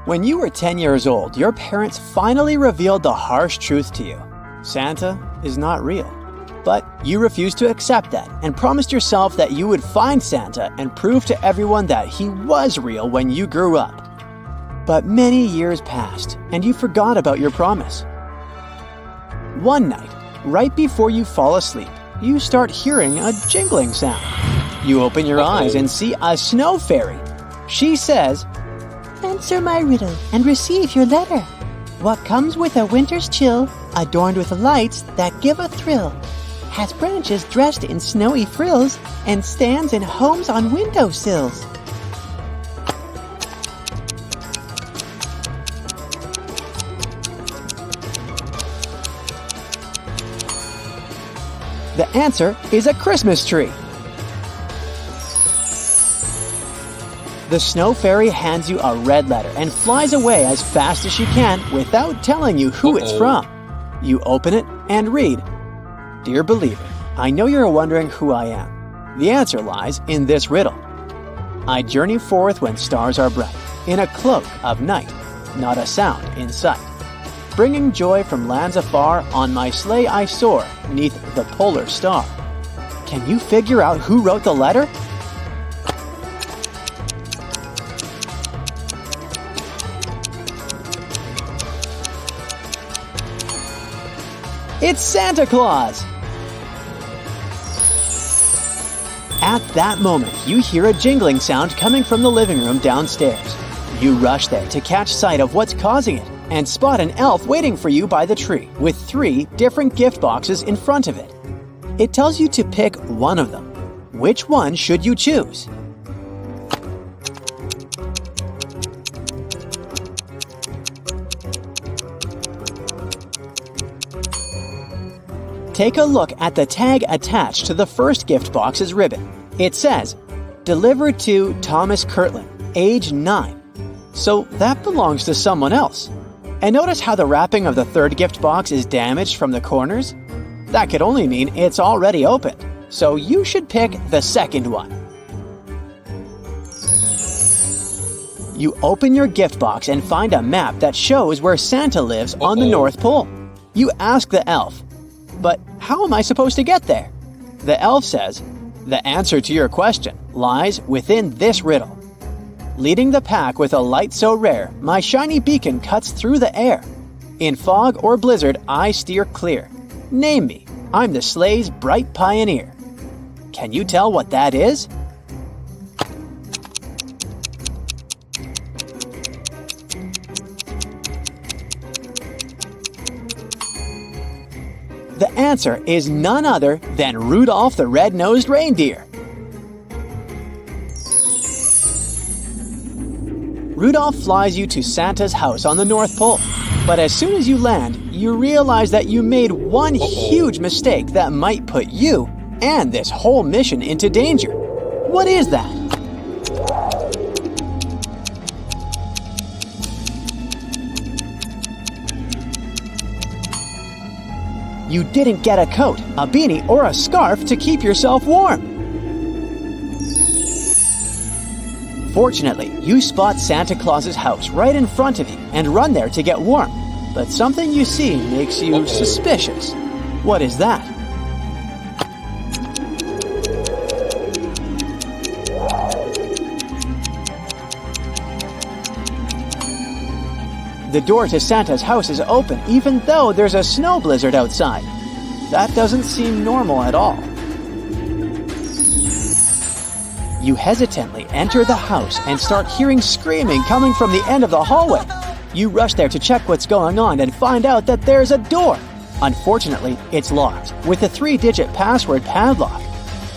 When you were 10 years old, your parents finally revealed the harsh truth to you. Santa is not real. But you refused to accept that and promised yourself that you would find Santa and prove to everyone that he was real when you grew up. But many years passed and you forgot about your promise. One night, right before you fall asleep, you start hearing a jingling sound. You open your eyes and see a snow fairy. She says, "Answer my riddle and receive your letter. What comes with a winter's chill, adorned with lights that give a thrill, has branches dressed in snowy frills, and stands in homes on windowsills?" The answer is a Christmas tree. The snow fairy hands you a red letter and flies away as fast as she can without telling you who it's from. You open it and read, "Dear believer, I know you're wondering who I am. The answer lies in this riddle. I journey forth when stars are bright, in a cloak of night, not a sound in sight. Bringing joy from lands afar, on my sleigh I soar, neath the polar star." Can you figure out who wrote the letter? It's Santa Claus! At that moment, you hear a jingling sound coming from the living room downstairs. You rush there to catch sight of what's causing it and spot an elf waiting for you by the tree with 3 different gift boxes in front of it. It tells you to pick one of them. Which one should you choose? Take a look at the tag attached to the first gift box's ribbon. It says, "Delivered to Thomas Kirtland, age 9. So that belongs to someone else. And notice how the wrapping of the third gift box is damaged from the corners? That could only mean it's already opened. So you should pick the second one. You open your gift box and find a map that shows where Santa lives on the North Pole. You ask the elf, "But how am I supposed to get there?" The elf says, "The answer to your question lies within this riddle. Leading the pack with a light so rare, my shiny beacon cuts through the air. In fog or blizzard, I steer clear. Name me, I'm the sleigh's bright pioneer." Can you tell what that is? The answer is none other than Rudolph the Red-Nosed Reindeer. Rudolph flies you to Santa's house on the North Pole. But as soon as you land, you realize that you made one huge mistake that might put you and this whole mission into danger. What is that? You didn't get a coat, a beanie, or a scarf to keep yourself warm. Fortunately, you spot Santa Claus's house right in front of you and run there to get warm. But something you see makes you suspicious. What is that? The door to Santa's house is open even though there's a snow blizzard outside. That doesn't seem normal at all. You hesitantly enter the house and start hearing screaming coming from the end of the hallway. You rush there to check what's going on and find out that there's a door. Unfortunately, it's locked with a 3-digit password padlock.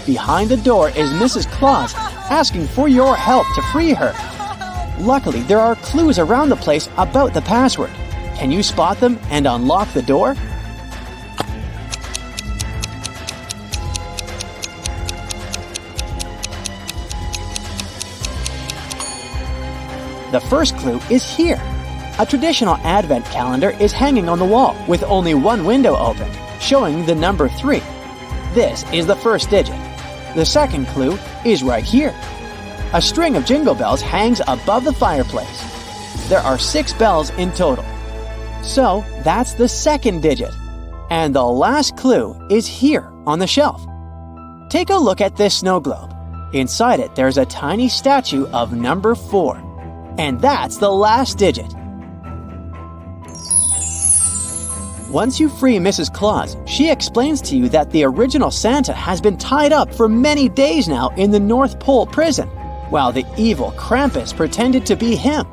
Behind the door is Mrs. Claus asking for your help to free her. Luckily, there are clues around the place about the password. Can you spot them and unlock the door? The first clue is here. A traditional advent calendar is hanging on the wall with only one window open, showing the number 3. This is the first digit. The second clue is right here. A string of jingle bells hangs above the fireplace. there are 6 bells in total. So that's the second digit. And the last clue is here on the shelf. Take a look at this snow globe. Inside it, there's a tiny statue of number 4. And that's the last digit. Once you free Mrs. Claus, she explains to you that the original Santa has been tied up for many days now in the North Pole prison, while the evil Krampus pretended to be him.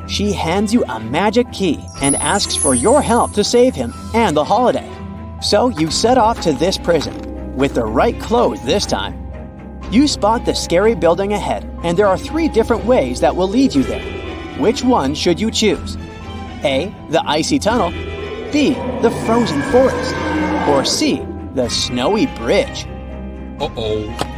She hands you a magic key and asks for your help to save him and the holiday. So you set off to this prison, with the right clothes this time. You spot the scary building ahead, and there are 3 different ways that will lead you there. Which one should you choose? A. The icy tunnel. B. The frozen forest. Or C. The snowy bridge. Uh-oh.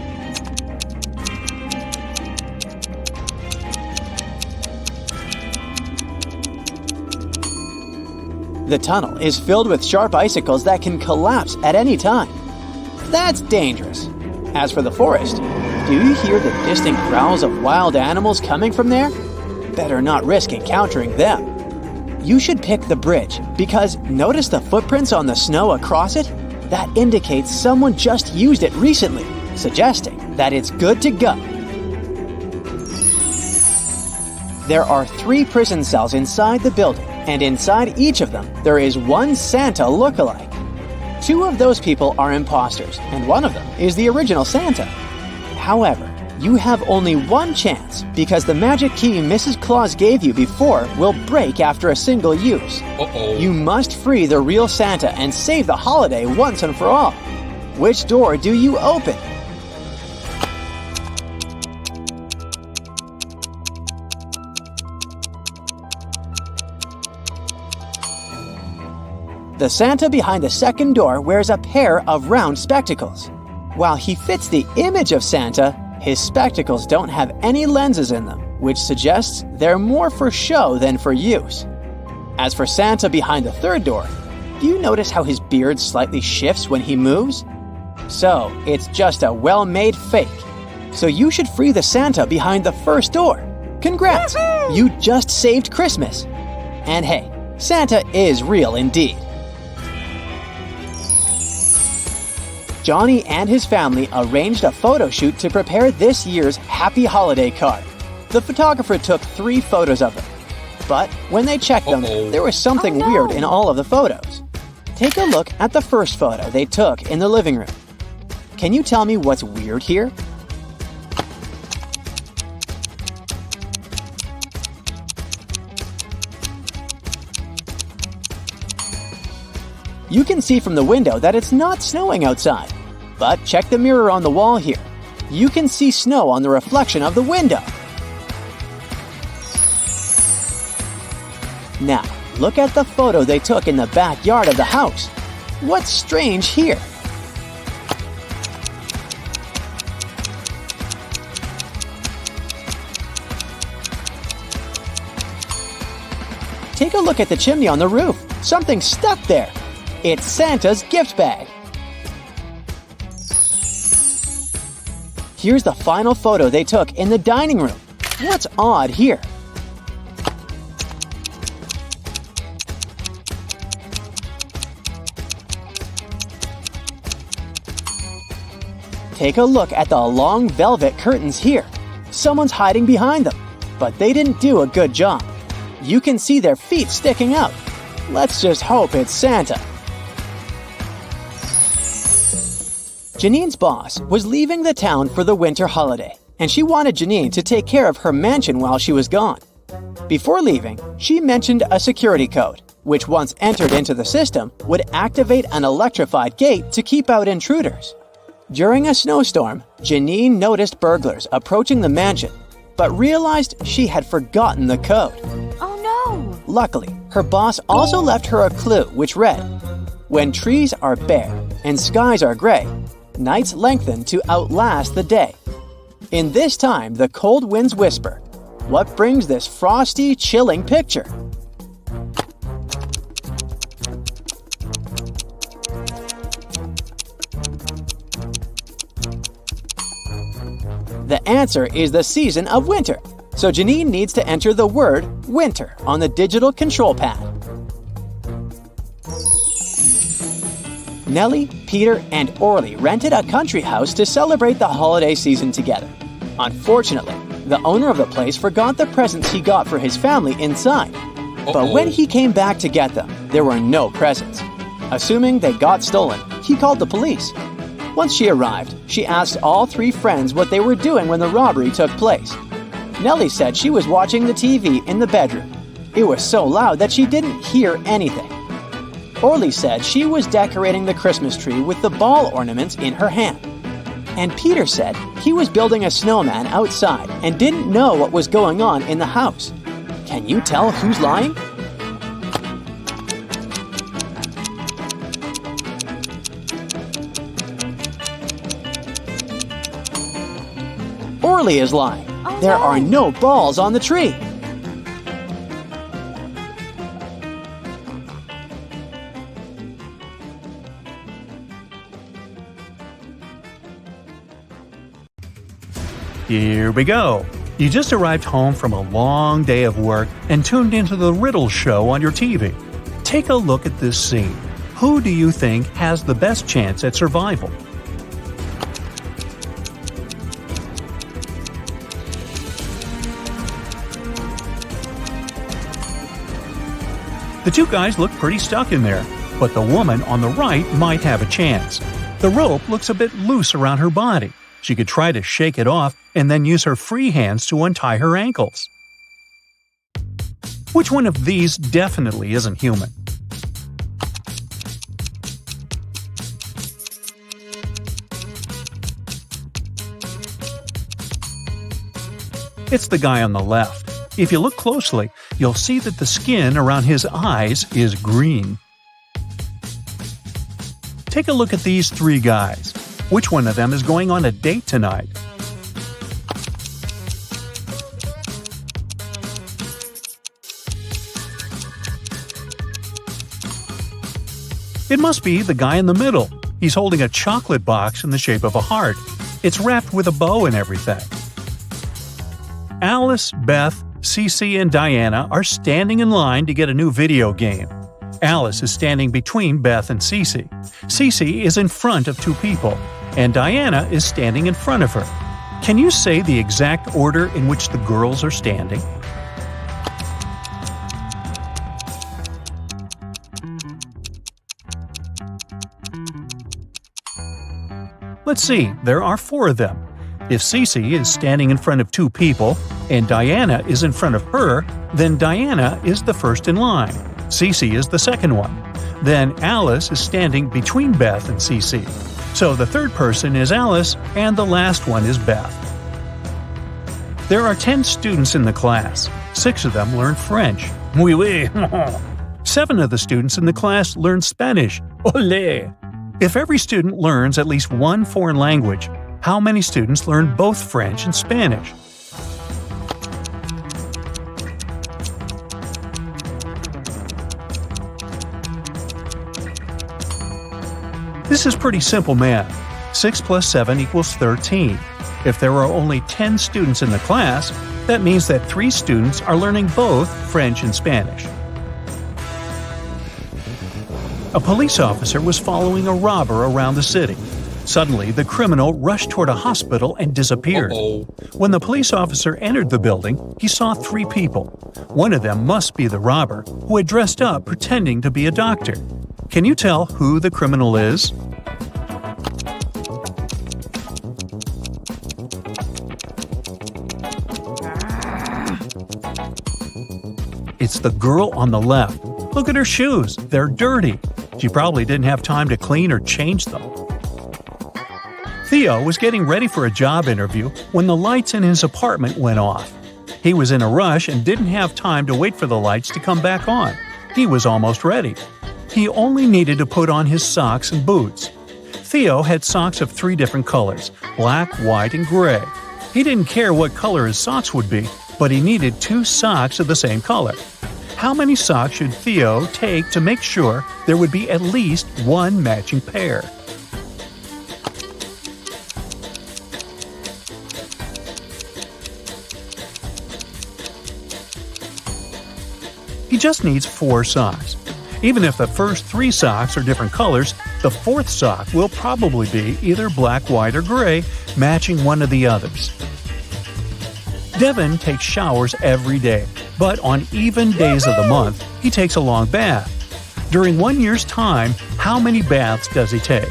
The tunnel is filled with sharp icicles that can collapse at any time. That's dangerous. As for the forest, do you hear the distant growls of wild animals coming from there? Better not risk encountering them. You should pick the bridge because notice the footprints on the snow across it? That indicates someone just used it recently, suggesting that it's good to go. There are 3 prison cells inside the building, and inside each of them, there is one Santa look-alike. 2 of those people are imposters, and one of them is the original Santa. However, you have only one chance because the magic key Mrs. Claus gave you before will break after a single use. Uh-oh. You must free the real Santa and save the holiday once and for all. Which door do you open? The Santa behind the second door wears a pair of round spectacles. While he fits the image of Santa, his spectacles don't have any lenses in them, which suggests they're more for show than for use. As for Santa behind the third door, do you notice how his beard slightly shifts when he moves? So, it's just a well-made fake. So you should free the Santa behind the first door. Congrats! You just saved Christmas. And hey, Santa is real indeed. Johnny and his family arranged a photo shoot to prepare this year's Happy Holiday card. The photographer took 3 photos of them. But when they checked them, there was something weird in all of the photos. Take a look at the first photo they took in the living room. Can you tell me what's weird here? You can see from the window that it's not snowing outside. But check the mirror on the wall here. You can see snow on the reflection of the window. Now, look at the photo they took in the backyard of the house. What's strange here? Take a look at the chimney on the roof. Something's stuck there. It's Santa's gift bag. Here's the final photo they took in the dining room. What's odd here? Take a look at the long velvet curtains here. Someone's hiding behind them, but they didn't do a good job. You can see their feet sticking out. Let's just hope it's Santa. Janine's boss was leaving the town for the winter holiday, and she wanted Janine to take care of her mansion while she was gone. Before leaving, she mentioned a security code, which once entered into the system would activate an electrified gate to keep out intruders. During a snowstorm, Janine noticed burglars approaching the mansion, but realized she had forgotten the code. Oh no! Luckily, her boss also left her a clue which read, "When trees are bare and skies are gray, nights lengthen to outlast the day. In this time, the cold winds whisper, what brings this frosty, chilling picture?" The answer is the season of winter. So Janine needs to enter the word winter on the digital control pad. Nellie, Peter, and Orly rented a country house to celebrate the holiday season together. Unfortunately, the owner of the place forgot the presents he got for his family inside. But when he came back to get them, there were no presents. Assuming they got stolen, he called the police. Once she arrived, she asked all three friends what they were doing when the robbery took place. Nellie said she was watching the TV in the bedroom. It was so loud that she didn't hear anything. Orly said she was decorating the Christmas tree with the ball ornaments in her hand. And Peter said he was building a snowman outside and didn't know what was going on in the house. Can you tell who's lying? Orly is lying. There are no balls on the tree. Here we go. You just arrived home from a long day of work and tuned into the riddle show on your TV. Take a look at this scene. Who do you think has the best chance at survival? The two guys look pretty stuck in there, but the woman on the right might have a chance. The rope looks a bit loose around her body. She could try to shake it off and then use her free hands to untie her ankles. Which one of these definitely isn't human? It's the guy on the left. If you look closely, you'll see that the skin around his eyes is green. Take a look at these three guys. Which one of them is going on a date tonight? It must be the guy in the middle. He's holding a chocolate box in the shape of a heart. It's wrapped with a bow and everything. Alice, Beth, Cece, and Diana are standing in line to get a new video game. Alice is standing between Beth and Cece. Cece is in front of two people, and Diana is standing in front of her. Can you say the exact order in which the girls are standing? Let's see, there are four of them. If Cece is standing in front of two people, and Diana is in front of her, then Diana is the first in line. Cece is the second one. Then Alice is standing between Beth and Cece. So the third person is Alice, and the last one is Beth. There are 10 students in the class. 6 of them learn French. Oui, oui. 7 of the students in the class learn Spanish. Olé! If every student learns at least one foreign language, how many students learn both French and Spanish? This is pretty simple math. 6 plus 7 equals 13. If there are only 10 students in the class, that means that 3 students are learning both French and Spanish. A police officer was following a robber around the city. Suddenly, the criminal rushed toward a hospital and disappeared. When the police officer entered the building, he saw 3 people. One of them must be the robber, who had dressed up pretending to be a doctor. Can you tell who the criminal is? It's the girl on the left. Look at her shoes. They're dirty. She probably didn't have time to clean or change them. Theo was getting ready for a job interview when the lights in his apartment went off. He was in a rush and didn't have time to wait for the lights to come back on. He was almost ready. He only needed to put on his socks and boots. Theo had socks of 3 different colors: black, white, and gray. He didn't care what color his socks would be, but he needed 2 socks of the same color. How many socks should Theo take to make sure there would be at least one matching pair? He just needs 4 socks. Even if the first 3 socks are different colors, the 4th sock will probably be either black, white, or gray, matching one of the others. Devin takes showers every day, but on even days of the month, he takes a long bath. During 1 year's time, how many baths does he take?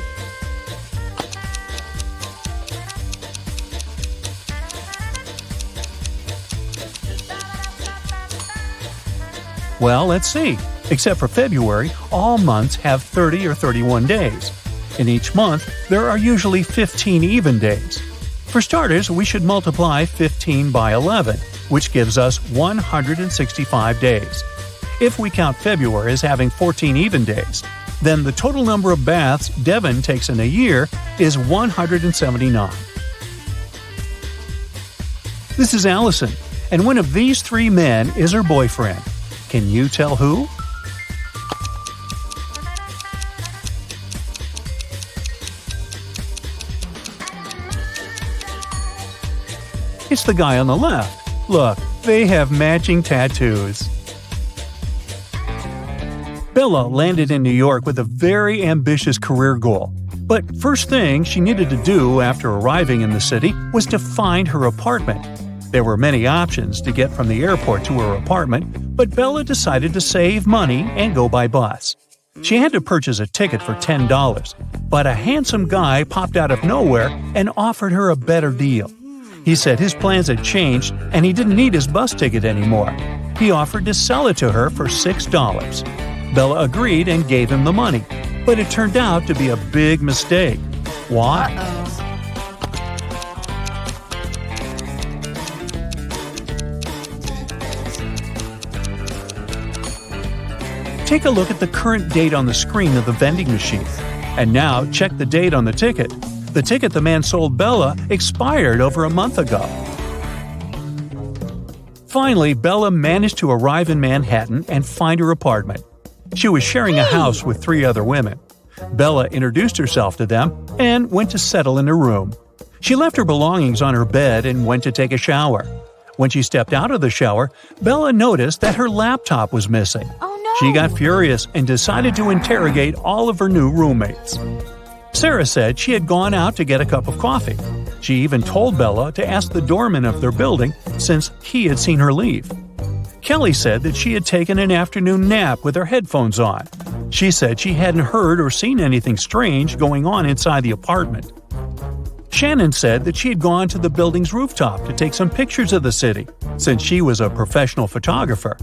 Well, let's see. Except for February, all months have 30 or 31 days. In each month, there are usually 15 even days. For starters, we should multiply 15 by 11, which gives us 165 days. If we count February as having 14 even days, then the total number of baths Devin takes in a year is 179. This is Allison, and one of these 3 men is her boyfriend. Can you tell who? It's the guy on the left. Look, they have matching tattoos. Bella landed in New York with a very ambitious career goal. But first thing she needed to do after arriving in the city was to find her apartment. There were many options to get from the airport to her apartment, but Bella decided to save money and go by bus. She had to purchase a ticket for $10, but a handsome guy popped out of nowhere and offered her a better deal. He said his plans had changed and he didn't need his bus ticket anymore. He offered to sell it to her for $6. Bella agreed and gave him the money, but it turned out to be a big mistake. Why? Take a look at the current date on the screen of the vending machine. And now check the date on the ticket. The ticket the man sold Bella expired over a month ago. Finally, Bella managed to arrive in Manhattan and find her apartment. She was sharing a house with 3 other women. Bella introduced herself to them and went to settle in her room. She left her belongings on her bed and went to take a shower. When she stepped out of the shower, Bella noticed that her laptop was missing. Oh no! She got furious and decided to interrogate all of her new roommates. Sarah said she had gone out to get a cup of coffee. She even told Bella to ask the doorman of their building since he had seen her leave. Kelly said that she had taken an afternoon nap with her headphones on. She said she hadn't heard or seen anything strange going on inside the apartment. Shannon said that she had gone to the building's rooftop to take some pictures of the city, since she was a professional photographer.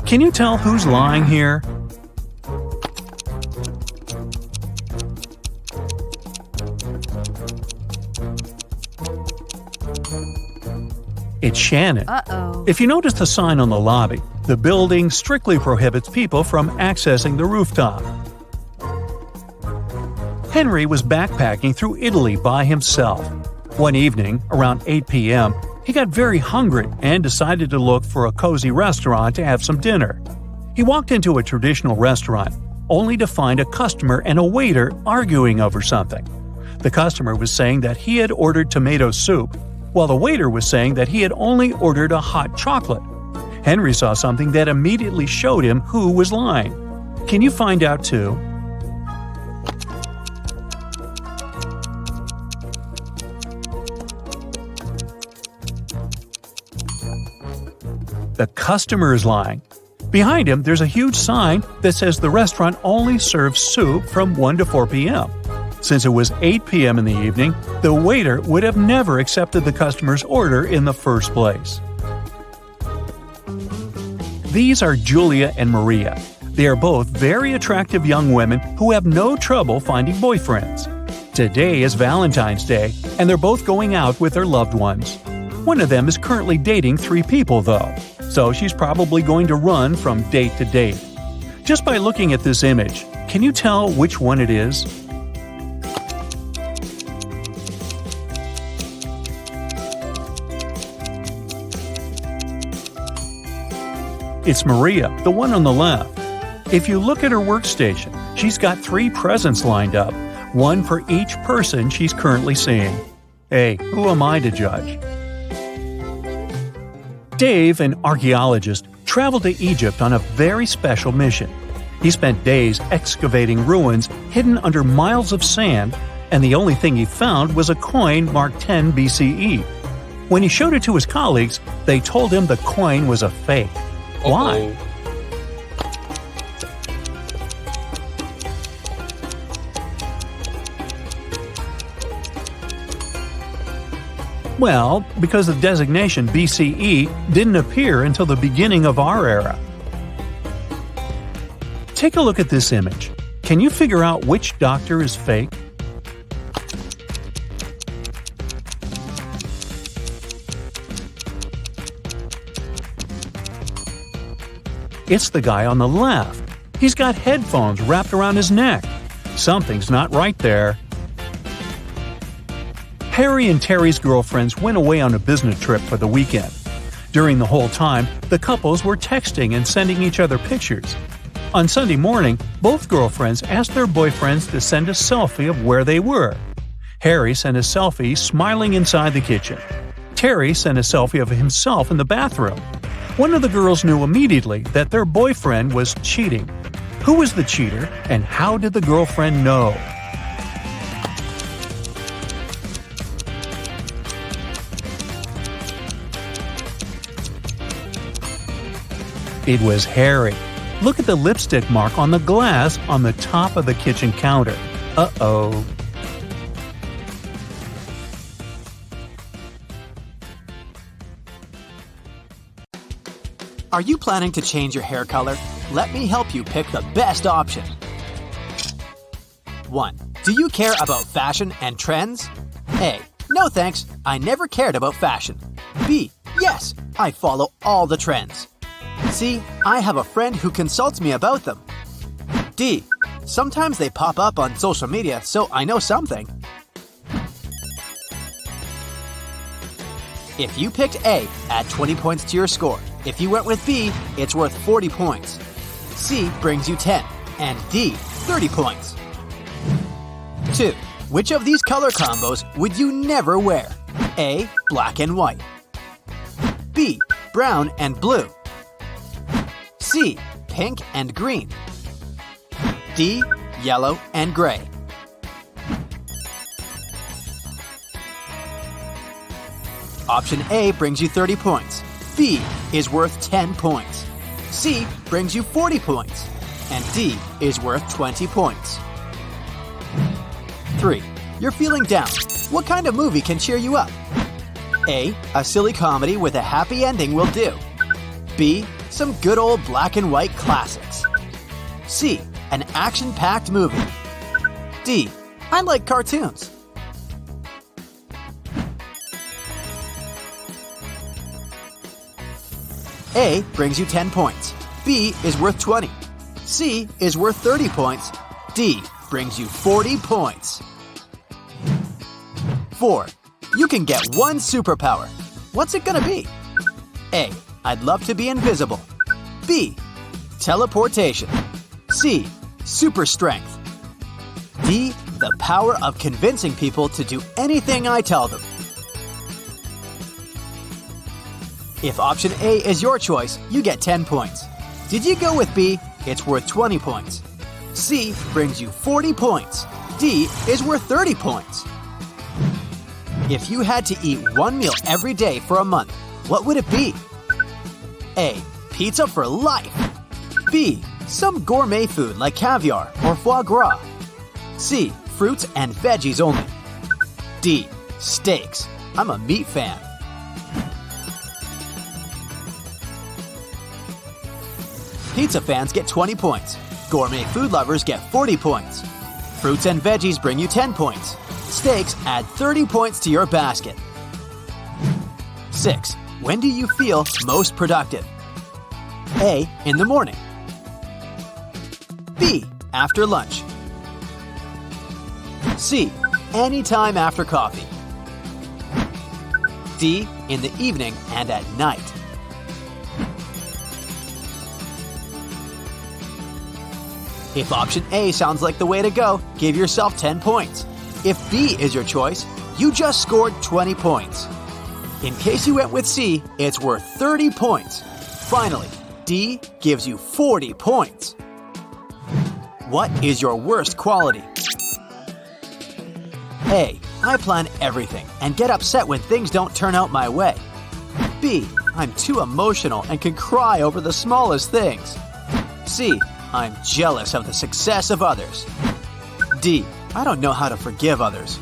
Can you tell who's lying here? It's Shannon. Uh-oh. If you notice the sign on the lobby, the building strictly prohibits people from accessing the rooftop. Henry was backpacking through Italy by himself. One evening, around 8 p.m., he got very hungry and decided to look for a cozy restaurant to have some dinner. He walked into a traditional restaurant, only to find a customer and a waiter arguing over something. The customer was saying that he had ordered tomato soup, while the waiter was saying that he had only ordered a hot chocolate. Henry saw something that immediately showed him who was lying. Can you find out too? The customer is lying. Behind him, there's a huge sign that says the restaurant only serves soup from 1 to 4 p.m. Since it was 8 p.m. in the evening, the waiter would have never accepted the customer's order in the first place. These are Julia and Maria. They are both very attractive young women who have no trouble finding boyfriends. Today is Valentine's Day, and they're both going out with their loved ones. One of them is currently dating 3 people, though, so she's probably going to run from date to date. Just by looking at this image, can you tell which one it is? It's Maria, the one on the left. If you look at her workstation, she's got 3 presents lined up, one for each person she's currently seeing. Hey, who am I to judge? Dave, an archaeologist, traveled to Egypt on a very special mission. He spent days excavating ruins hidden under miles of sand, and the only thing he found was a coin marked 10 BCE. When he showed it to his colleagues, they told him the coin was a fake. Why? Well, because the designation BCE didn't appear until the beginning of our era. Take a look at this image. Can you figure out which doctor is fake? It's the guy on the left. He's got headphones wrapped around his neck. Something's not right there. Harry and Terry's girlfriends went away on a business trip for the weekend. During the whole time, the couples were texting and sending each other pictures. On Sunday morning, both girlfriends asked their boyfriends to send a selfie of where they were. Harry sent a selfie smiling inside the kitchen. Terry sent a selfie of himself in the bathroom. One of the girls knew immediately that their boyfriend was cheating. Who was the cheater, and how did the girlfriend know? It was Harry. Look at the lipstick mark on the glass on the top of the kitchen counter. Uh-oh. Are you planning to change your hair color? Let me help you pick the best option. 1. Do you care about fashion and trends? A. No thanks, I never cared about fashion. B. Yes, I follow all the trends. C. I have a friend who consults me about them. D. Sometimes they pop up on social media, so I know something. If you picked A, add 20 points to your score. If you went with B, it's worth 40 points. C brings you 10, and D, 30 points. 2. Which of these color combos would you never wear? A. Black and white. B. Brown and blue. C. Pink and green. D. Yellow and gray. Option A brings you 30 points. B is worth 10 points. C brings you 40 points. And D is worth 20 points. 3. You're feeling down. What kind of movie can cheer you up? A. A silly comedy with a happy ending will do. B. Some good old black and white classics. C. An action-packed movie. D. I like cartoons. A brings you 10 points. B is worth 20. C is worth 30 points. D brings you 40 points. 4. You can get one superpower. What's it gonna be? A. I'd love to be invisible. B. Teleportation. C. Super strength. D. The power of convincing people to do anything I tell them. If option A is your choice, you get 10 points. Did you go with B? It's worth 20 points. C brings you 40 points. D is worth 30 points. If you had to eat one meal every day for a month, what would it be? A. Pizza for life. B. Some gourmet food like caviar or foie gras. C. Fruits and veggies only. D. Steaks. I'm a meat fan. Pizza fans get 20 points. Gourmet food lovers get 40 points. Fruits and veggies bring you 10 points. Steaks add 30 points to your basket. 6. When do you feel most productive? A. In the morning. B. After lunch. C. Anytime after coffee. D. In the evening and at night. If option A sounds like the way to go, give yourself 10 points. If B is your choice, you just scored 20 points. In case you went with C, it's worth 30 points. Finally, D gives you 40 points. What is your worst quality? A. I plan everything and get upset when things don't turn out my way. B. I'm too emotional and can cry over the smallest things. C. I'm jealous of the success of others. D. I don't know how to forgive others.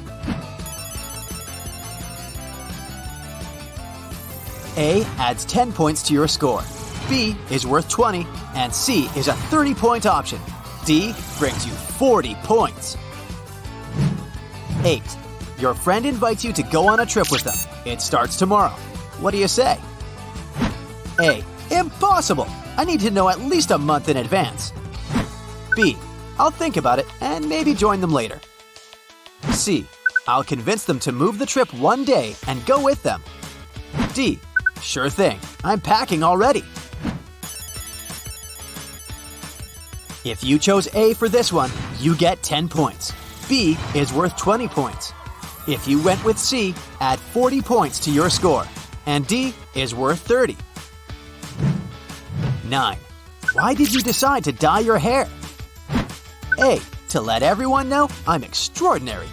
A adds 10 points to your score. B is worth 20, and C is a 30-point option. D brings you 40 points. 8. Your friend invites you to go on a trip with them. It starts tomorrow. What do you say? A. Impossible! I need to know at least a month in advance. B. I'll think about it and maybe join them later. C. I'll convince them to move the trip one day and go with them. D. Sure thing. I'm packing already. If you chose A for this one, you get 10 points. B is worth 20 points. If you went with C, add 40 points to your score. And D is worth 30. 9. Why did you decide to dye your hair? A. To let everyone know I'm extraordinary.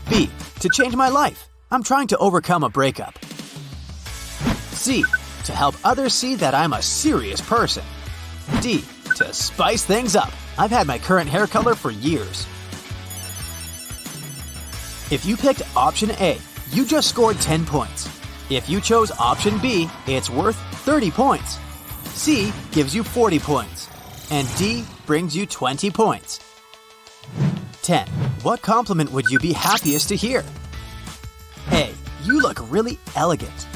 B. To change my life. I'm trying to overcome a breakup. C. To help others see that I'm a serious person. D. To spice things up. I've had my current hair color for years. If you picked option A, you just scored 10 points. If you chose option B, it's worth 30 points. C gives you 40 points. And D brings you 20 points. 10. What compliment would you be happiest to hear? A. You look really elegant.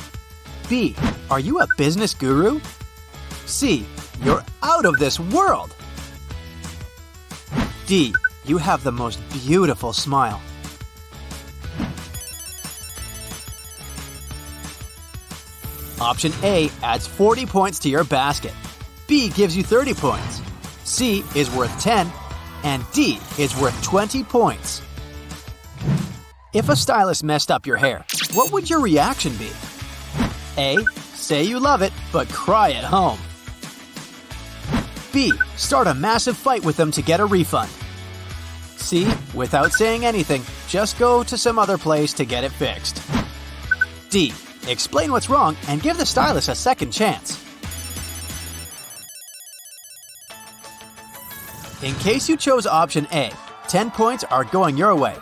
B. Are you a business guru? C. You're out of this world. D. You have the most beautiful smile. Option A adds 40 points to your basket. B gives you 30 points. C is worth 10, and D is worth 20 points. If a stylist messed up your hair, what would your reaction be? A. Say you love it, but cry at home. B. Start a massive fight with them to get a refund. C. Without saying anything, just go to some other place to get it fixed. D. Explain what's wrong and give the stylist a second chance. In case you chose option A, 10 points are going your way.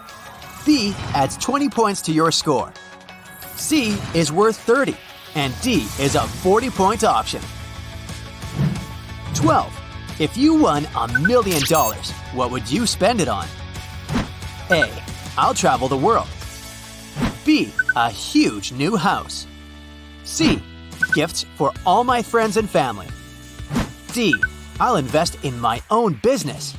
B adds 20 points to your score. C is worth 30, and D is a 40-point option. 12. If you won $1 million, what would you spend it on? A. I'll travel the world. B. A huge new house. C. Gifts for all my friends and family. D. I'll invest in my own business.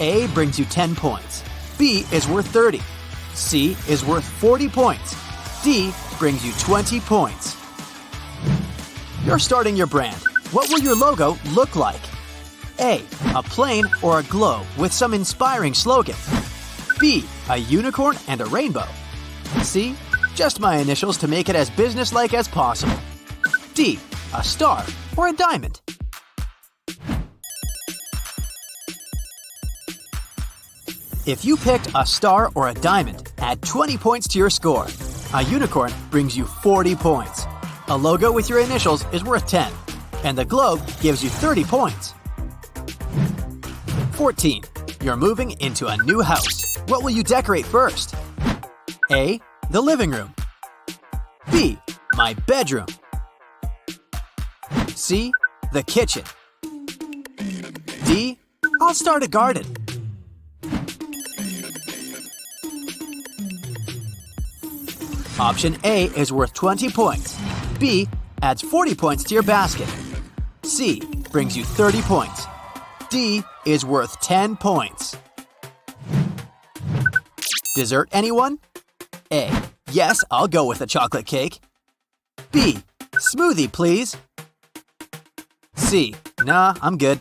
A brings you 10 points. B is worth 30. C is worth 40 points. D brings you 20 points. You're starting your brand. What will your logo look like? A. A plane or a globe with some inspiring slogan. B. A unicorn and a rainbow. C. Just my initials to make it as businesslike as possible. D. A star or a diamond. If you picked a star or a diamond, add 20 points to your score. A unicorn brings you 40 points. A logo with your initials is worth 10. And the globe gives you 30 points. 14. You're moving into a new house. What will you decorate first? A. The living room. B. My bedroom. C. The kitchen. D. I'll start a garden. Option A is worth 20 points. B adds 40 points to your basket. C brings you 30 points. D is worth 10 points. Dessert, anyone? A. Yes, I'll go with a chocolate cake. B. Smoothie, please. C. Nah, I'm good.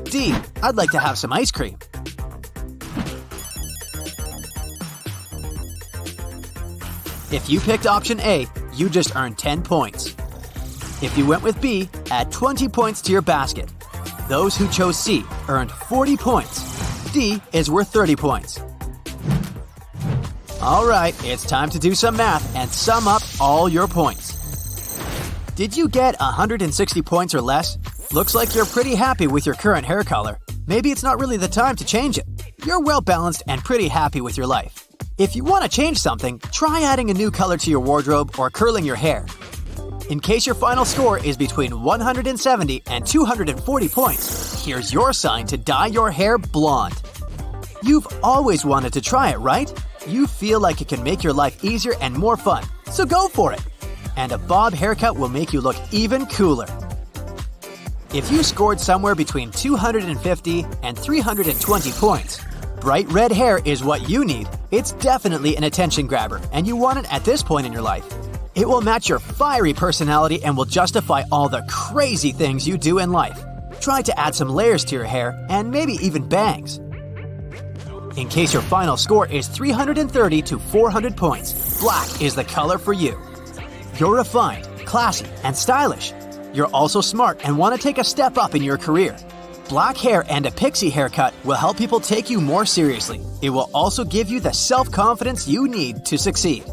D. I'd like to have some ice cream. If you picked option A, you just earned 10 points. If you went with B, add 20 points to your basket. Those who chose C earned 40 points. D is worth 30 points. Alright, it's time to do some math and sum up all your points. Did you get 160 points or less? Looks like you're pretty happy with your current hair color. Maybe it's not really the time to change it. You're well balanced and pretty happy with your life. If you want to change something, try adding a new color to your wardrobe or curling your hair. In case your final score is between 170 and 240 points, here's your sign to dye your hair blonde. You've always wanted to try it, right? You feel like it can make your life easier and more fun, so go for it! And a bob haircut will make you look even cooler. If you scored somewhere between 250 and 320 points, bright red hair is what you need. It's definitely an attention grabber, and you want it at this point in your life. It will match your fiery personality and will justify all the crazy things you do in life. Try to add some layers to your hair and maybe even bangs. In case your final score is 330 to 400 points, black is the color for you. You're refined, classy, and stylish. You're also smart and want to take a step up in your career. Black hair and a pixie haircut will help people take you more seriously. It will also give you the self-confidence you need to succeed.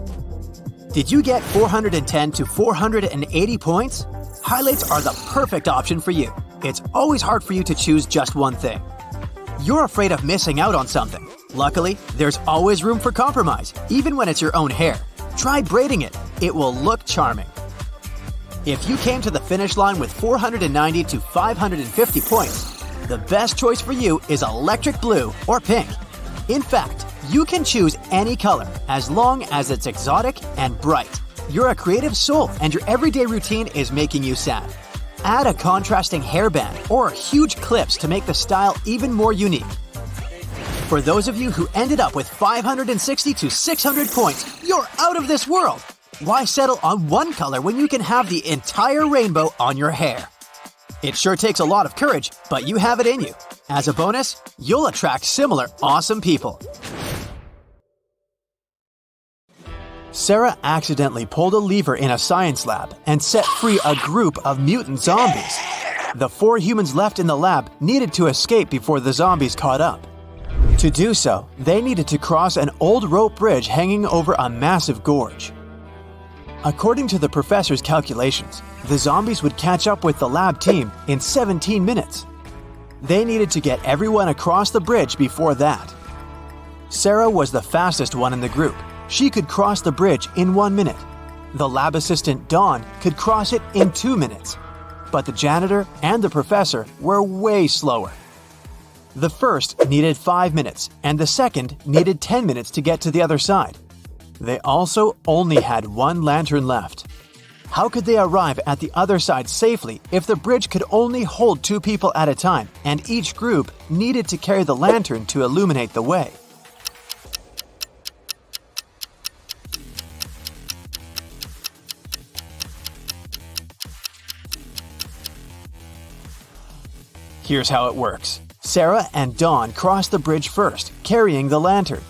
Did you get 410 to 480 points? Highlights are the perfect option for you. It's always hard for you to choose just one thing. You're afraid of missing out on something. Luckily, there's always room for compromise, even when it's your own hair. Try braiding it. It will look charming. If you came to the finish line with 490 to 550 points, the best choice for you is electric blue or pink. In fact, you can choose any color as long as it's exotic and bright. You're a creative soul and your everyday routine is making you sad. Add a contrasting hairband or huge clips to make the style even more unique. For those of you who ended up with 560 to 600 points, you're out of this world! Why settle on one color when you can have the entire rainbow on your hair? It sure takes a lot of courage, but you have it in you. As a bonus, you'll attract similar awesome people. Sarah accidentally pulled a lever in a science lab and set free a group of mutant zombies. The 4 humans left in the lab needed to escape before the zombies caught up. To do so, they needed to cross an old rope bridge hanging over a massive gorge. According to the professor's calculations, the zombies would catch up with the lab team in 17 minutes. They needed to get everyone across the bridge before that. Sarah was the fastest one in the group. She could cross the bridge in 1 minute. The lab assistant, Dawn, could cross it in 2 minutes. But the janitor and the professor were way slower. The first needed 5 minutes, and the second needed 10 minutes to get to the other side. They also only had 1 lantern left. How could they arrive at the other side safely if the bridge could only hold 2 people at a time, and each group needed to carry the lantern to illuminate the way? Here's how it works. Sarah and Dawn cross the bridge first, carrying the lantern.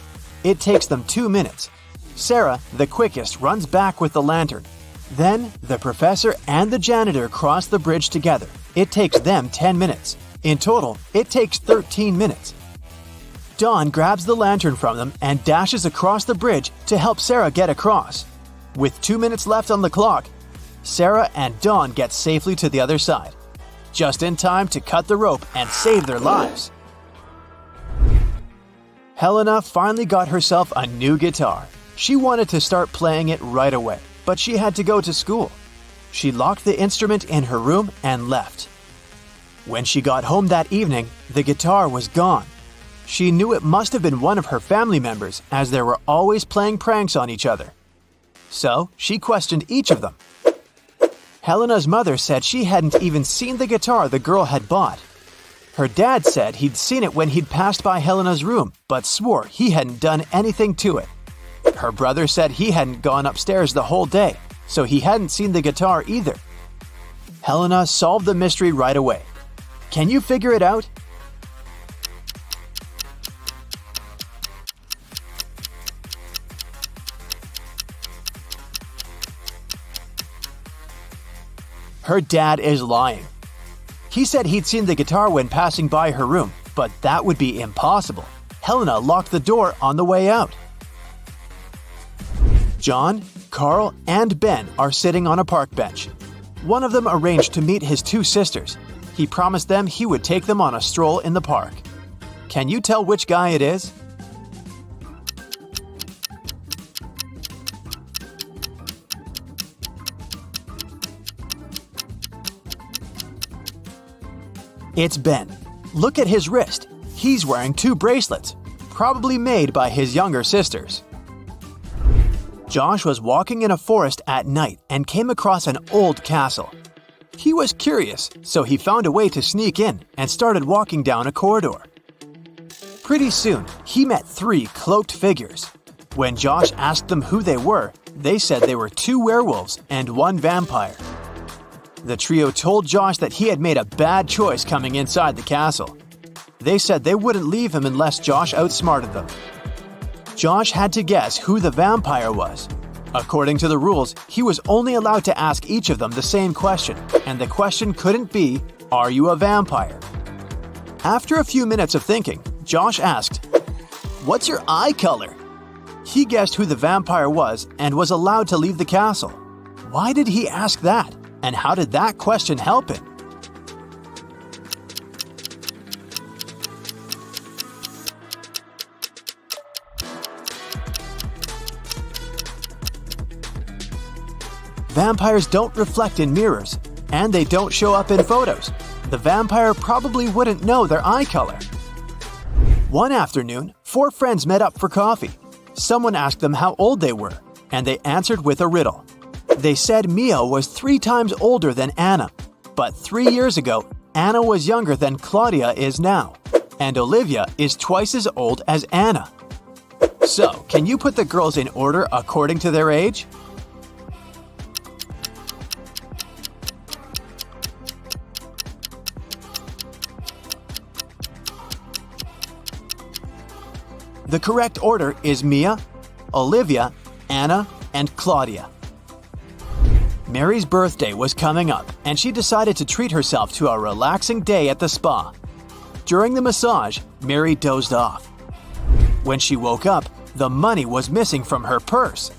It takes them 2 minutes. Sarah, the quickest, runs back with the lantern. Then, the professor and the janitor cross the bridge together. It takes them 10 minutes. In total, it takes 13 minutes. Dawn grabs the lantern from them and dashes across the bridge to help Sarah get across. With 2 minutes left on the clock, Sarah and Dawn get safely to the other side. Just in time to cut the rope and save their lives. Helena finally got herself a new guitar. She wanted to start playing it right away, but she had to go to school. She locked the instrument in her room and left. When she got home that evening, the guitar was gone. She knew it must have been one of her family members, as they were always playing pranks on each other. So, she questioned each of them. Helena's mother said she hadn't even seen the guitar the girl had bought. Her dad said he'd seen it when he'd passed by Helena's room, but swore he hadn't done anything to it. Her brother said he hadn't gone upstairs the whole day, so he hadn't seen the guitar either. Helena solved the mystery right away. Can you figure it out? Her dad is lying. He said he'd seen the guitar when passing by her room, but that would be impossible. Helena locked the door on the way out. John, Carl, and Ben are sitting on a park bench. One of them arranged to meet his two sisters. He promised them he would take them on a stroll in the park. Can you tell which guy it is? It's Ben. Look at his wrist. He's wearing two bracelets, probably made by his younger sisters. Josh was walking in a forest at night and came across an old castle. He was curious, so he found a way to sneak in and started walking down a corridor. Pretty soon, he met three cloaked figures. When Josh asked them who they were, they said they were two werewolves and one vampire. The trio told Josh that he had made a bad choice coming inside the castle. They said they wouldn't leave him unless Josh outsmarted them. Josh had to guess who the vampire was. According to the rules, he was only allowed to ask each of them the same question, and the question couldn't be, "Are you a vampire?" After a few minutes of thinking, Josh asked, "What's your eye color?" He guessed who the vampire was and was allowed to leave the castle. Why did he ask that? And how did that question help him? Vampires don't reflect in mirrors, and they don't show up in photos. The vampire probably wouldn't know their eye color. One afternoon, four friends met up for coffee. Someone asked them how old they were, and they answered with a riddle. They said Mia was 3 times older than Anna, but 3 years ago, Anna was younger than Claudia is now, and Olivia is twice as old as Anna. So, can you put the girls in order according to their age? The correct order is Mia, Olivia, Anna, and Claudia. Mary's birthday was coming up, and she decided to treat herself to a relaxing day at the spa. During the massage, Mary dozed off. When she woke up, the money was missing from her purse.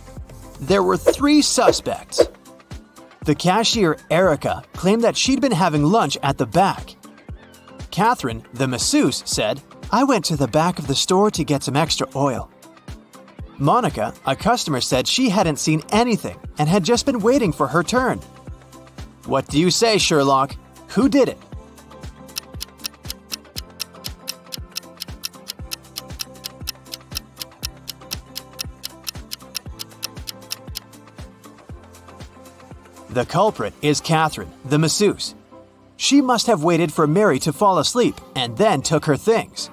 There were 3 suspects. The cashier, Erica, claimed that she'd been having lunch at the back. Catherine, the masseuse, said, "I went to the back of the store to get some extra oil." Monica, a customer, said she hadn't seen anything and had just been waiting for her turn. What do you say, Sherlock? Who did it? The culprit is Catherine, the masseuse. She must have waited for Mary to fall asleep and then took her things.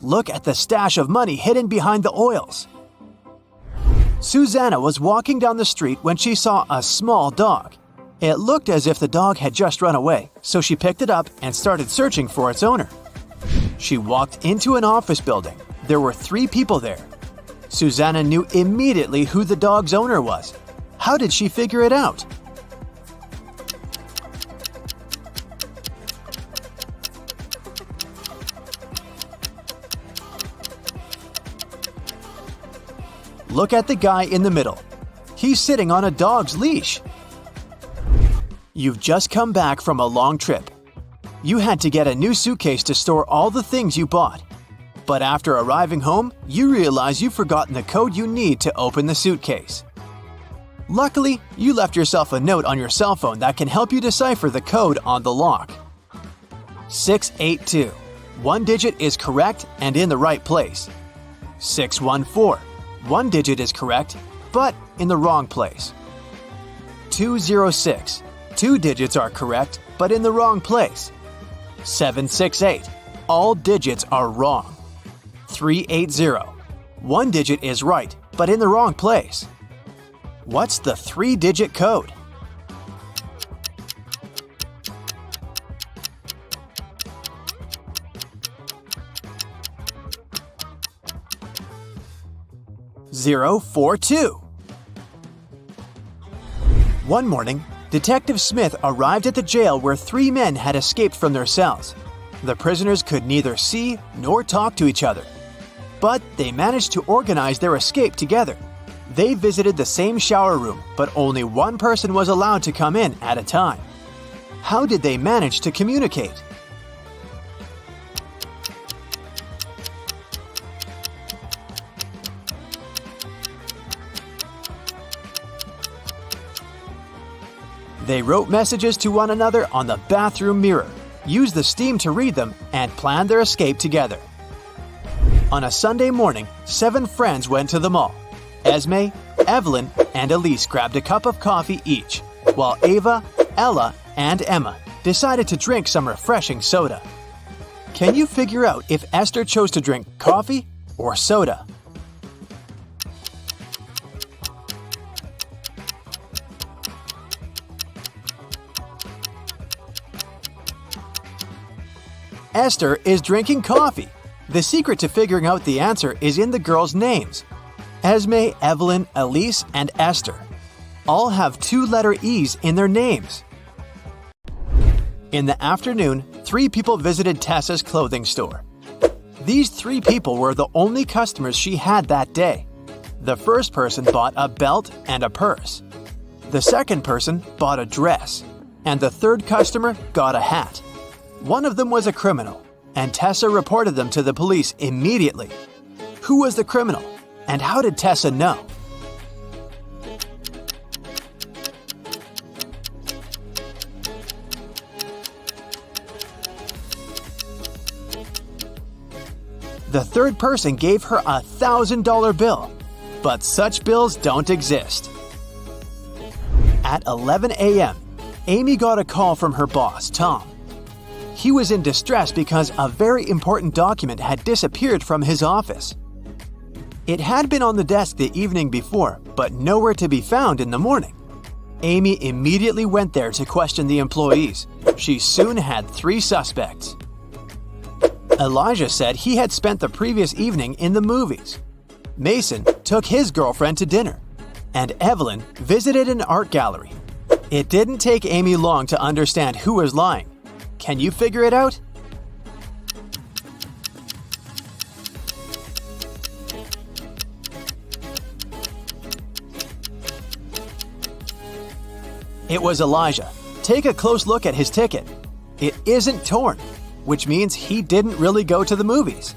Look at the stash of money hidden behind the oils. Susanna was walking down the street when she saw a small dog. It looked as if the dog had just run away, so she picked it up and started searching for its owner. She walked into an office building. There were 3 people there. Susanna knew immediately who the dog's owner was. How did she figure it out? Look at the guy in the middle. He's sitting on a dog's leash. You've just come back from a long trip. You had to get a new suitcase to store all the things you bought. But after arriving home, you realize you've forgotten the code you need to open the suitcase. Luckily, you left yourself a note on your cell phone that can help you decipher the code on the lock. 682. 1 digit is correct and in the right place. 614. 1 digit is correct, but in the wrong place. 206. 2 digits are correct, but in the wrong place. 768. All digits are wrong. 380. 1 digit is right, but in the wrong place. What's the 3-digit code? Zero, 4, 2. One morning, Detective Smith arrived at the jail where 3 men had escaped from their cells. The prisoners could neither see nor talk to each other. But they managed to organize their escape together. They visited the same shower room, but only one person was allowed to come in at a time. How did they manage to communicate? They wrote messages to one another on the bathroom mirror, used the steam to read them, and planned their escape together. On a Sunday morning, 7 friends went to the mall. Esme, Evelyn, and Elise grabbed a cup of coffee each, while Ava, Ella, and Emma decided to drink some refreshing soda. Can you figure out if Esther chose to drink coffee or soda? Esther is drinking coffee. The secret to figuring out the answer is in the girls' names. Esme, Evelyn, Elise, and Esther all have 2-letter E's in their names. In the afternoon, 3 people visited Tessa's clothing store. These 3 people were the only customers she had that day. The first person bought a belt and a purse. The second person bought a dress. And the third customer got a hat. One of them was a criminal, and Tessa reported them to the police immediately. Who was the criminal, and how did Tessa know? The third person gave her a $1,000 bill, but such bills don't exist. At 11 a.m., Amy got a call from her boss, Tom. He was in distress because a very important document had disappeared from his office. It had been on the desk the evening before, but nowhere to be found in the morning. Amy immediately went there to question the employees. She soon had 3 suspects. Elijah said he had spent the previous evening in the movies. Mason took his girlfriend to dinner. And Evelyn visited an art gallery. It didn't take Amy long to understand who was lying. Can you figure it out? It was Elijah. Take a close look at his ticket. It isn't torn, which means he didn't really go to the movies.